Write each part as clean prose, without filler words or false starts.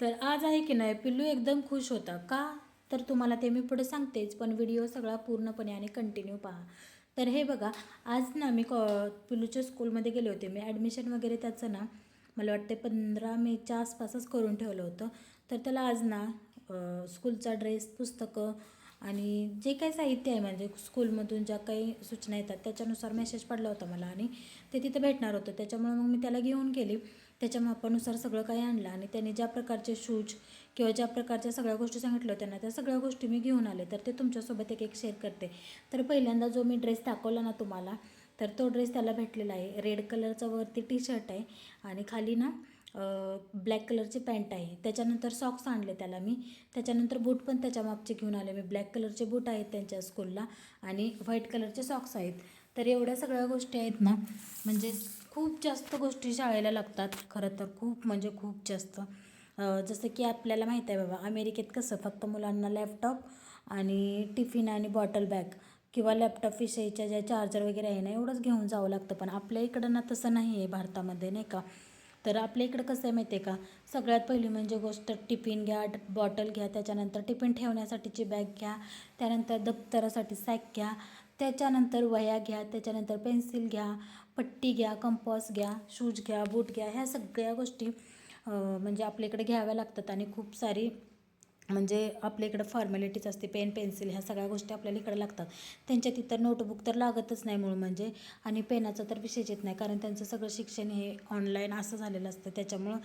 तर आज आहे की नाही पिल्लू एकदम खुश होता का, तर तुम्हाला ते मी पुढे सांगतेच, पण व्हिडिओ सगळा पूर्णपणे आणि कंटिन्यू पहा. तर हे बघा, आज ना मी पिल्लूच्या स्कूलमध्ये गेले होते. मी ॲडमिशन वगैरे त्याचं ना मला वाटते 15 मेच्या आसपासच करून ठेवलं होतं. तर त्याला आज ना स्कूलचा ड्रेस, पुस्तकं आणि जे काही साहित्य आहे म्हणजे स्कूलमधून ज्या काही सूचना येतात त्याच्यानुसार मेसेज पडला होता मला आणि ते तिथं भेटणार होतं. त्याच्यामुळे मग मी त्याला घेऊन गेली. त्याच्या मापानुसार सगळं काही आणलं आणि त्याने ज्या प्रकारचे शूज किंवा ज्या प्रकारच्या सगळ्या गोष्टी सांगितल्या होत्या ना, त्या सगळ्या गोष्टी मी घेऊन आले. तर ते तुमच्यासोबत एक एक शेअर करते. तर पहिल्यांदा जो मी ड्रेस दाखवला ना तुम्हाला, तर तो ड्रेस त्याला भेटलेला आहे. रेड कलरचा वरती टी शर्ट आहे आणि खाली ना ब्लॅक कलरची पॅन्ट आहे. त्याच्यानंतर सॉक्स आणले त्याला मी. त्याच्यानंतर बूट पण त्याच्या मागचे घेऊन आले मी. ब्लॅक कलरचे बूट आहेत त्यांच्या स्कूलला आणि व्हाईट कलरचे सॉक्स आहेत. तर एवढ्या सगळ्या गोष्टी आहेत ना, म्हणजे खूप जास्त गोष्टी शाळेला लागतात खरं तर, खूप म्हणजे खूप जास्त. जसं की आपल्याला माहीत आहे बाबा, अमेरिकेत कसं फक्त मुलांना लॅपटॉप आणि टिफिन आणि बॉटल बॅग किंवा लॅपटॉप विषयीच्या ज्या चार्जर वगैरे आहे ना, एवढंच घेऊन जावं लागतं. पण आपल्या इकडं ना तसं नाही आहे भारतामध्ये, नाही का. तर आपल्या इकडं कसं आहे माहिती आहे का, सगळ्यात पहिली म्हणजे गोष्ट टिफिन घ्या, बॉटल घ्या, त्याच्यानंतर टिफिन ठेवण्यासाठीची बॅग घ्या, त्यानंतर दप्तरासाठी सॅक घ्या, त्याच्यानंतर वह्या घ्या, त्याच्यानंतर पेन्सिल घ्या, पट्टी घ्या, कंपॉस घ्या, शूज घ्या, बूट घ्या. ह्या सगळ्या गोष्टी म्हणजे आपल्या इकडे घ्याव्या लागतात आणि खूप सारी म्हणजे आपल्या इकडं फॉर्मॅलिटीज असते. पेन, पेन्सिल ह्या सगळ्या गोष्टी आपल्याला इकडे लागतात. त्यांच्या तिथं नोटबुक तर लागतच नाही मूळ म्हणजे, आणि पेनाचा तर विषयच येत नाही, कारण त्यांचं सगळं शिक्षण हे ऑनलाईन असं झालेलं असतं. त्याच्यामुळं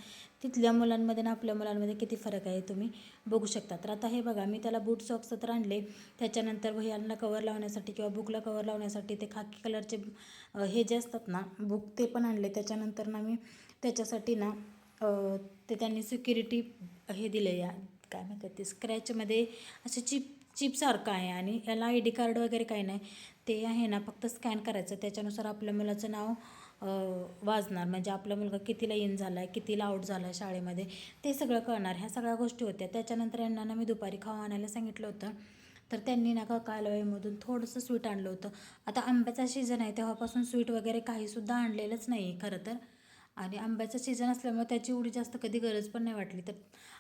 तिथल्या मुलांमध्ये आणि आपल्या मुलांमध्ये किती फरक आहे तुम्ही बघू शकता. तर आता हे बघा, मी त्याला बूट सॉक्स तर आणले. त्याच्यानंतर वह्यांना कवर लावण्यासाठी किंवा बुकला कवर लावण्यासाठी ते खाकी कलरचे हे जे असतात ना बुक, ते पण आणले. त्याच्यानंतर ना मी त्याच्यासाठी ना ते त्यांनी सिक्युरिटी हे दिले, या काय म्हणतात ते स्क्रॅचमध्ये असं चिपसारखं आहे आणि याला ID कार्ड वगैरे काही नाही. ते आहे ना फक्त स्कॅन करायचं, त्याच्यानुसार आपल्या मुलाचं नाव वाजणार, म्हणजे आपला मुलगा कितीला इन झाला आहे, कितीला आऊट झाला आहे शाळेमध्ये, ते सगळं कळणार. ह्या सगळ्या गोष्टी होत्या. त्याच्यानंतर यांना ना मी दुपारी खाऊ आणायला सांगितलं होतं. तर त्यांनी ना कालव्यामधून थोडंसं स्वीट आणलं होतं. आता आंब्याचा सीझन आहे तेव्हापासून स्वीट वगैरे काहीसुद्धा आणलेलंच नाही आहे खरं तर, आणि आंब्याचा सीझन असल्यामुळे त्याची एवढी जास्त कधी गरज पण नाही वाटली. तर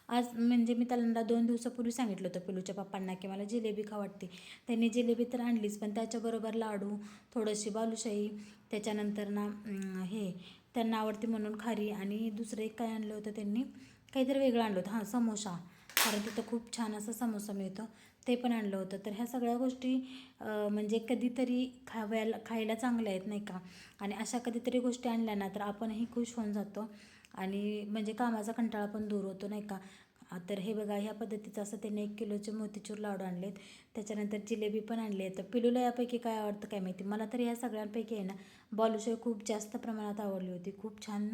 आज म्हणजे मी त्यांना 2 दिवसापूर्वी सांगितलं होतं पिलूच्या पप्पांना की मला जिलेबी खाऊ वाटते. त्यांनी जिलेबी तर आणलीच, पण त्याच्याबरोबर लाडू, थोडीशी बालुशाही, त्याच्यानंतर ना हे त्यांना आवडते म्हणून खारी, आणि दुसरं एक काय आणलं होतं त्यांनी, काहीतरी वेगळं आणलं होतं, हां समोसा, कारण तिथं खूप छान असं समोसा मिळतं, ते पण आणलं होतं. तर ह्या सगळ्या गोष्टी म्हणजे कधीतरी खायला चांगल्या आहेत नाही का, आणि अशा कधीतरी गोष्टी आणल्या ना तर आपणही खुश होऊन जातो आणि म्हणजे कामाचा कंटाळा पण दूर होतो नाही का. तर हे बघा, ह्या पद्धतीचं असं त्यांनी 1 किलोचे मोतीचूर लाडू आणलेत. त्याच्यानंतर जिलेबी पण आणली आहे. तर पिलूला यापैकी काय आवडतं काय माहिती, मला तर या सगळ्यांपैकी आहे ना बालुशाही खूप जास्त प्रमाणात आवडली होती. खूप छान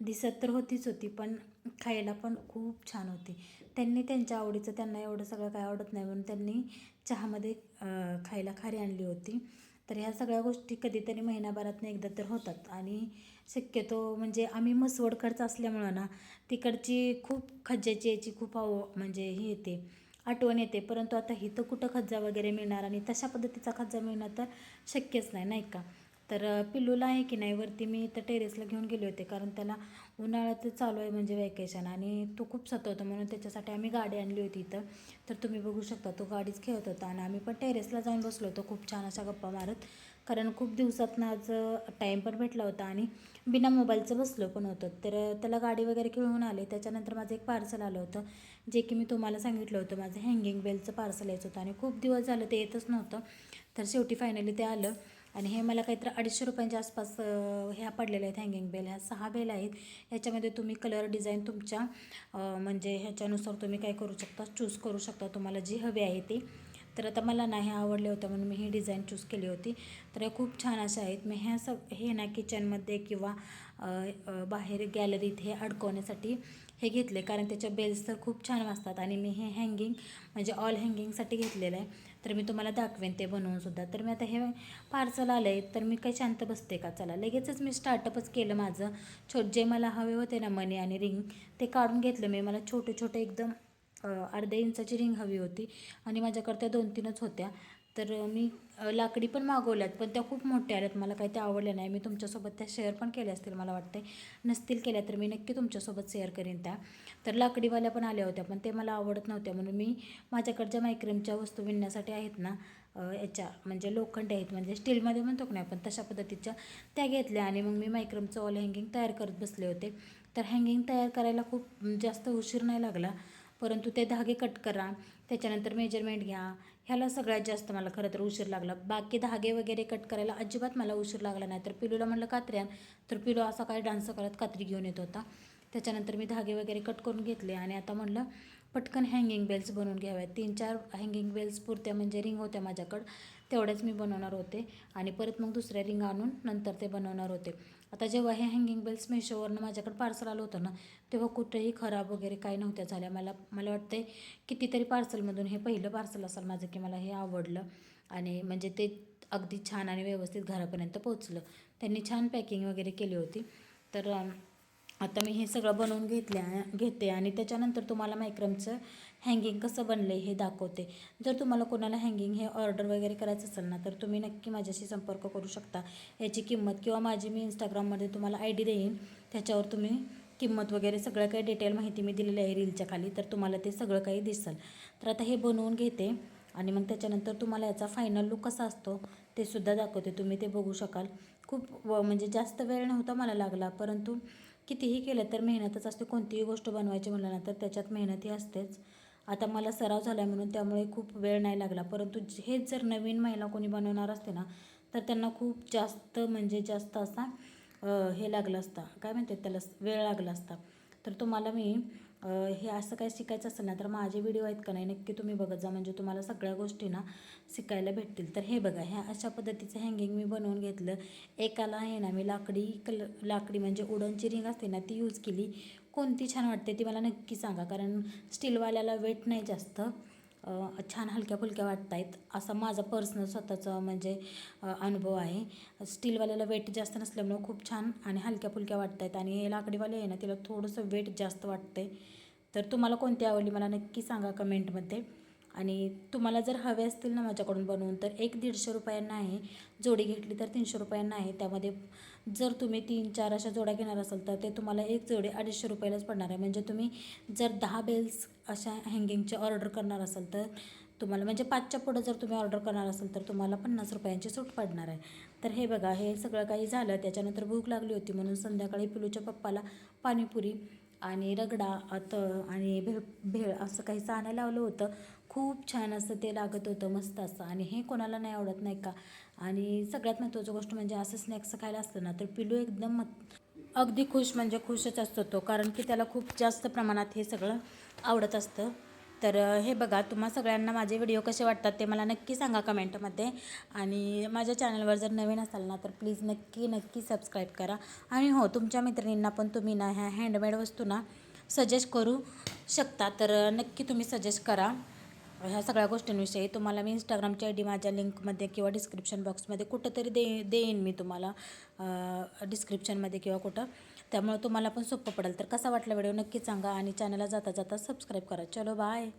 दिसत तर होती, पण खायला पण खूप छान होती. त्यांनी त्यांच्या आवडीचं, त्यांना एवढं सगळं काय आवडत नाही म्हणून त्यांनी चहामध्ये खायला खारी आणली होती. तर ह्या सगळ्या गोष्टी कधीतरी महिन्याभरातनं एकदा तर होतात, आणि शक्यतो म्हणजे आम्ही म्हसवडकडचं असल्यामुळं ना तिकडची खूप खज्जाची याची खूप म्हणजे हे येते, आठवण येते. परंतु आता इथं कुठं खज्जा वगैरे मिळणार आणि तशा पद्धतीचा खज्जा मिळणार तर शक्यच नाही, नाही का. तर पिल्लूला आहे की नाही वरती मी इथं टेरेसला घेऊन गेले होते, कारण त्याला उन्हाळ्यात चालू आहे म्हणजे वॅकेशन, आणि तो खूप सतवतो म्हणून त्याच्यासाठी आम्ही गाडी आणली होती इथं. तर तुम्ही बघू शकता तो गाडीच खेळत होता आणि आम्ही पण टेरेसला जाऊन बसलो होतो खूप छान अशा गप्पा मारत, कारण खूप दिवसातनं आज टाईम पण भेटला होता आणि बिना मोबाईलचं बसलो पण होतं. तर त्याला गाडी वगैरे खेळून आले. त्याच्यानंतर माझं एक पार्सल आलं होतं, जे की मी तुम्हाला सांगितलं होतं, माझं हँगिंग बेलचं पार्सल यायचं होतं आणि खूप दिवस झालं ते येतच नव्हतं. तर शेवटी फायनली ते आलं, आणि हे मला काहीतरी 250 रुपयांच्या आसपास ह्या पडलेल्या आहेत हँगिंग बेल. ह्या 6 बेल आहेत. ह्याच्यामध्ये तुम्ही कलर डिझाईन तुमच्या म्हणजे ह्याच्यानुसार तुम्ही काय करू शकता, चूज करू शकता तुम्हाला जी हवी आहे ती. तर आता मला नाही आवडले होते म्हणून मी ही डिझाईन चूज केली होती. तर या खूप छान अशा आहेत. मी हे ना किचनमध्ये किंवा बाहेर गॅलरीत हे अडकवण्यासाठी हे घेतले, कारण त्याच्या बेल्स तर खूप छान वाजतात, आणि मी हे हँगिंग म्हणजे ऑल हँगिंगसाठी घेतलेलं आहे. तर मी तुम्हाला दाखवेन ते बनवूनसुद्धा. तर मी आता हे पार्सल आलं आहे, तर मी काही शांत बसते का, चला लगेचच मी स्टार्टअपच केलं माझं. जे मला हवे होते ना मणी आणि रिंग, ते काढून घेतलं मी. मला छोटे छोटे एकदम अर्ध्या इंचाची रिंग हवी होती आणि माझ्याकडे त्या 2-3च होत्या. तर मी लाकडी पण मागवल्यात, पण त्या खूप मोठ्या आल्यात, मला काही त्या आवडल्या नाही. मी तुमच्यासोबत त्या शेअर पण केल्या असतील मला वाटते. नसतील केल्या तर मी नक्की तुमच्यासोबत शेअर करीन त्या. तर लाकडीवाल्या पण आल्या होत्या, पण ते मला आवडत नव्हत्या, म्हणून मी माझ्याकडच्या मायक्रमच्या वस्तू विणण्यासाठी आहेत ना, याच्या म्हणजे लोखंडी आहेत, म्हणजे स्टीलमध्ये म्हणतो की नाही आपण तशा पद्धतीच्या, त्या घेतल्या. आणि मग मी मायक्रमचं वॉल हँगिंग तयार करत बसले होते. तर हँगिंग तयार करायला खूप जास्त उशीर नाही लागला, परंतु ते धागे कट करा, त्याच्यानंतर मेजरमेंट घ्या, ह्याला सगळ्यात जास्त मला खरं तर उशीर लागला. बाकी धागे वगैरे कट करायला अजिबात मला उशीर लागला नाही. तर पिलूला म्हणलं कात्री आण, तर पिलू असा काय डान्स करत कात्री घेऊन येत होता. त्याच्यानंतर मी धागे वगैरे कट करून घेतले आणि आता म्हणलं पटकन हँगिंग बेल्स बनवून घ्याव्यात. 3-4 हँगिंग बेल्स पुरत्या, म्हणजे रिंग होत्या माझ्याकडं, तेवढ्याच मी बनवणार होते आणि परत मग दुसऱ्या रिंग आणून नंतर ते बनवणार होते. आता जेव्हा हे हँगिंग बेल्स मेशोवरनं माझ्याकडे पार्सल आलं होतं ना, तेव्हा कुठेही खराब वगैरे काही नव्हत्या झाल्या. मला वाटते कितीतरी पार्सलमधून हे पहिलं पार्सल असेल माझं की मला हे आवडलं आणि म्हणजे ते अगदी छान आणि व्यवस्थित घरापर्यंत पोचलं. त्यांनी छान पॅकिंग वगैरे केली होती. तर आता मी हे सगळं बनवून घेते आणि त्याच्यानंतर तुम्हाला मायक्रमचं हँगिंग कसं बनलं हे दाखवते. जर तुम्हाला कोणाला हँगिंग हे ऑर्डर वगैरे करायचं असेल ना, तर तुम्ही नक्की माझ्याशी संपर्क करू शकता. याची किंमत किंवा माझी मी इंस्टाग्राममध्ये तुम्हाला ID देईन, त्याच्यावर तुम्ही किंमत वगैरे सगळं काही डिटेल माहिती मी दिलेली आहे रीलच्या खाली, तर तुम्हाला ते सगळं काही दिसेल. तर आता हे बनवून घेते आणि मग त्याच्यानंतर तुम्हाला याचा फायनल लुक कसा असतो ते सुद्धा दाखवते, तुम्ही ते बघू शकाल. खूप म्हणजे जास्त वेळ नव्हता मला लागला, परंतु कितीही केलं तर मेहनतच असते. कोणतीही गोष्ट बनवायची म्हणलं ना तर त्याच्यात मेहनतही असतेच. आता मला सराव झाला आहे म्हणून त्यामुळे खूप वेळ नाही लागला, परंतु हेच जर नवीन महिला कोणी बनवणार असते ना, तर त्यांना खूप जास्त म्हणजे जास्त असा हे लागलं असता, काय म्हणतात त्याला, वेळ लागला असता. तर तुम्हाला मी हे असं काय शिकायचं असेल ना, तर माझे व्हिडिओ आहेत का नाही नक्की तुम्ही बघत जा, म्हणजे तुम्हाला सगळ्या गोष्टी ना शिकायला भेटतील. तर हे बघा, ह्या अशा पद्धतीचं हँगिंग मी बनवून घेतलं. एकाला आहे ना मी लाकडी म्हणजे उडनची रिंग असते ना ती यूज केली. कोणती छान वाटते ती मला नक्की सांगा, कारण स्टीलवाल्याला वेट नाही जास्त, छान हलक्या फुलक्या वाटत आहेत, असा माझा पर्सनल स्वतःचा म्हणजे अनुभव आहे. स्टीलवाल्याला वेट जास्त नसल्यामुळं खूप छान आणि हलक्या फुलक्या वाटत आहेत, आणि हे लाकडीवाले आहे ना तिला थोडंसं वेट जास्त वाटते. तर तुम्हाला कोणती आवडली मला नक्की सांगा कमेंटमध्ये. आणि तुम्हाला जर हवे असतील ना माझ्याकडून बनवून, तर 1-150 रुपयांना आहे, जोडी घेतली तर 300 रुपयांना आहे. त्यामध्ये जर तुम्ही 3-4 अशा जोड्या घेणार असाल तर ते तुम्हाला एक जोडी 250 रुपयालाच पडणार आहे. म्हणजे तुम्ही जर 10 बेल्स अशा हँगिंगचे ऑर्डर करणार असाल तर तुम्हाला, म्हणजे 5च्या पुढं जर तुम्ही ऑर्डर करणार असाल तर तुम्हाला 50 रुपयांची सूट पडणार आहे. तर हे बघा, हे सगळं काही झालं. त्याच्यानंतर भूक लागली होती म्हणून संध्याकाळी पिलूच्या पप्पाला पाणीपुरी आणि रगडा आणि भेळ असं काहीचं आणायला लावलं होतं. खूप छान असं ते लागत होतं, मस्त असं. आणि हे कोणाला नाही आवडत नाही का. आणि सगळ्यात महत्त्वाची गोष्ट म्हणजे असं स्नॅक्स खायला असतं ना तर पिलू एकदम अगदी खुश, म्हणजे खुशच असतो तो, कारण की त्याला खूप जास्त प्रमाणात हे सगळं आवडत असतं. तर हे बघा, तुम्हा सगळ्यांना माझे व्हिडिओ कसे वाटतात ते मला नक्की सांगा कमेंटमध्ये. आणि माझ्या चॅनलवर जर नवीन असाल ना तर प्लीज नक्की सबस्क्राईब करा. आणि हो, तुमच्या मैत्रिणींना पण तुम्ही ना ह्या हँडमेड वस्तू ना सजेस्ट करू शकता, तर नक्की तुम्ही सजेस्ट करा ह्या सगळ्या गोष्टींविषयी. तुम्हाला मी इंस्टाग्रामची ID माझ्या लिंकमध्ये किंवा डिस्क्रिप्शन बॉक्समध्ये कुठंतरी देईन मी तुम्हाला, डिस्क्रिप्शनमध्ये किंवा कुठं, त्यामुळे तुम्हाला पण सोपं पडेल. तर कसा वाटला व्हिडिओ नक्की सांगा आणि चॅनलला जाता जाता सबस्क्राईब करा. चलो बाय.